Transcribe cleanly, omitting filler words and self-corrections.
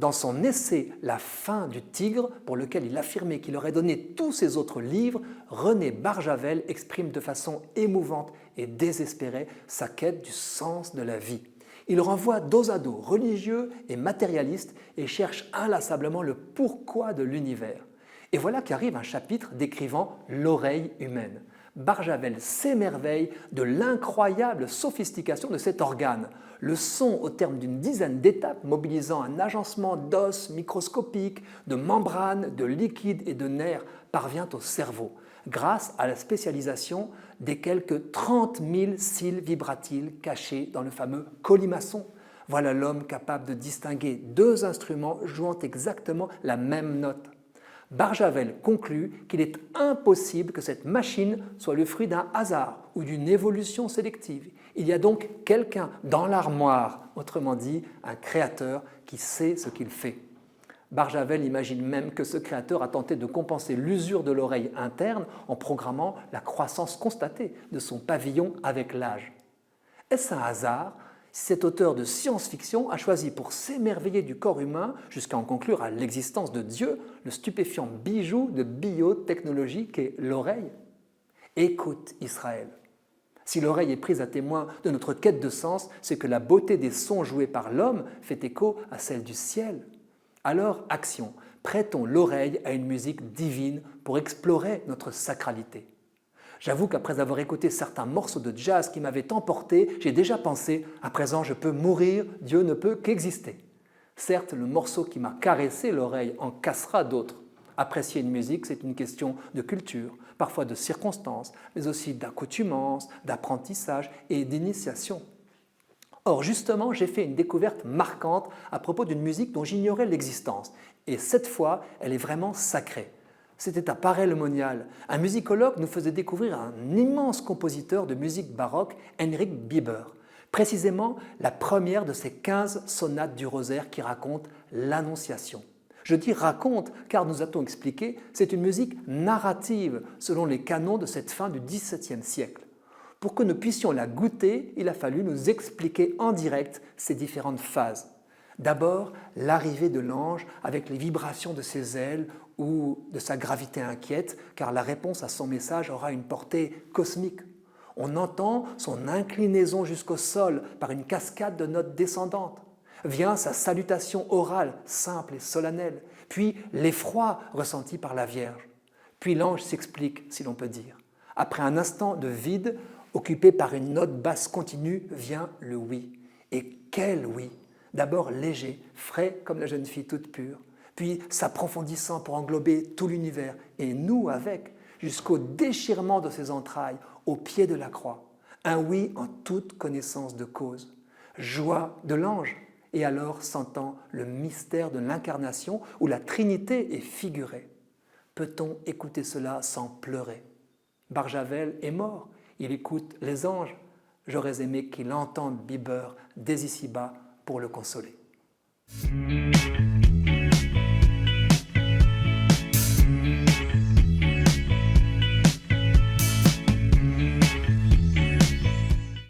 Dans son essai La fin du tigre, pour lequel il affirmait qu'il aurait donné tous ses autres livres, René Barjavel exprime de façon émouvante et désespérée sa quête du sens de la vie. Il renvoie dos à dos religieux et matérialiste et cherche inlassablement le pourquoi de l'univers. Et voilà qu'arrive un chapitre décrivant l'oreille humaine. Barjavel s'émerveille de l'incroyable sophistication de cet organe. Le son, au terme d'une dizaine d'étapes mobilisant un agencement d'os microscopiques, de membranes, de liquides et de nerfs, parvient au cerveau, grâce à la spécialisation des quelques 30 000 cils vibratiles cachés dans le fameux colimaçon. Voilà l'homme capable de distinguer deux instruments jouant exactement la même note. Barjavel conclut qu'il est impossible que cette machine soit le fruit d'un hasard ou d'une évolution sélective. Il y a donc quelqu'un dans l'armoire, autrement dit un créateur qui sait ce qu'il fait. Barjavel imagine même que ce créateur a tenté de compenser l'usure de l'oreille interne en programmant la croissance constatée de son pavillon avec l'âge. Est-ce un hasard si cet auteur de science-fiction a choisi pour s'émerveiller du corps humain, jusqu'à en conclure à l'existence de Dieu, le stupéfiant bijou de biotechnologie qu'est l'oreille? Écoute Israël. Si l'oreille est prise à témoin de notre quête de sens, c'est que la beauté des sons joués par l'homme fait écho à celle du ciel. Alors, action, prêtons l'oreille à une musique divine pour explorer notre sacralité. J'avoue qu'après avoir écouté certains morceaux de jazz qui m'avaient emporté, j'ai déjà pensé « à présent je peux mourir, Dieu ne peut qu'exister ». Certes, le morceau qui m'a caressé l'oreille en cassera d'autres. Apprécier une musique, c'est une question de culture, parfois de circonstances, mais aussi d'accoutumance, d'apprentissage et d'initiation. Or, justement, j'ai fait une découverte marquante à propos d'une musique dont j'ignorais l'existence. Et cette fois, elle est vraiment sacrée. C'était à Paray-le-Monial. Un musicologue nous faisait découvrir un immense compositeur de musique baroque, Heinrich Bieber. Précisément la première de ces 15 sonates du rosaire qui racontent l'Annonciation. Je dis raconte car, nous a-t-on expliqué, c'est une musique narrative selon les canons de cette fin du XVIIe siècle. Pour que nous puissions la goûter, il a fallu nous expliquer en direct ces différentes phases. D'abord, l'arrivée de l'ange avec les vibrations de ses ailes ou de sa gravité inquiète, car la réponse à son message aura une portée cosmique. On entend son inclinaison jusqu'au sol par une cascade de notes descendantes. Vient sa salutation orale, simple et solennelle, puis l'effroi ressenti par la Vierge. Puis l'ange s'explique, si l'on peut dire. Après un instant de vide, occupé par une note basse continue, vient le oui. Et quel oui! D'abord léger, frais comme la jeune fille toute pure, puis s'approfondissant pour englober tout l'univers, et nous avec, jusqu'au déchirement de ses entrailles, au pied de la croix. Un oui en toute connaissance de cause. Joie de l'ange, et alors s'entend le mystère de l'incarnation où la Trinité est figurée. Peut-on écouter cela sans pleurer? Barjavel est mort, il écoute les anges. J'aurais aimé qu'il entende Bieber dès ici-bas pour le consoler.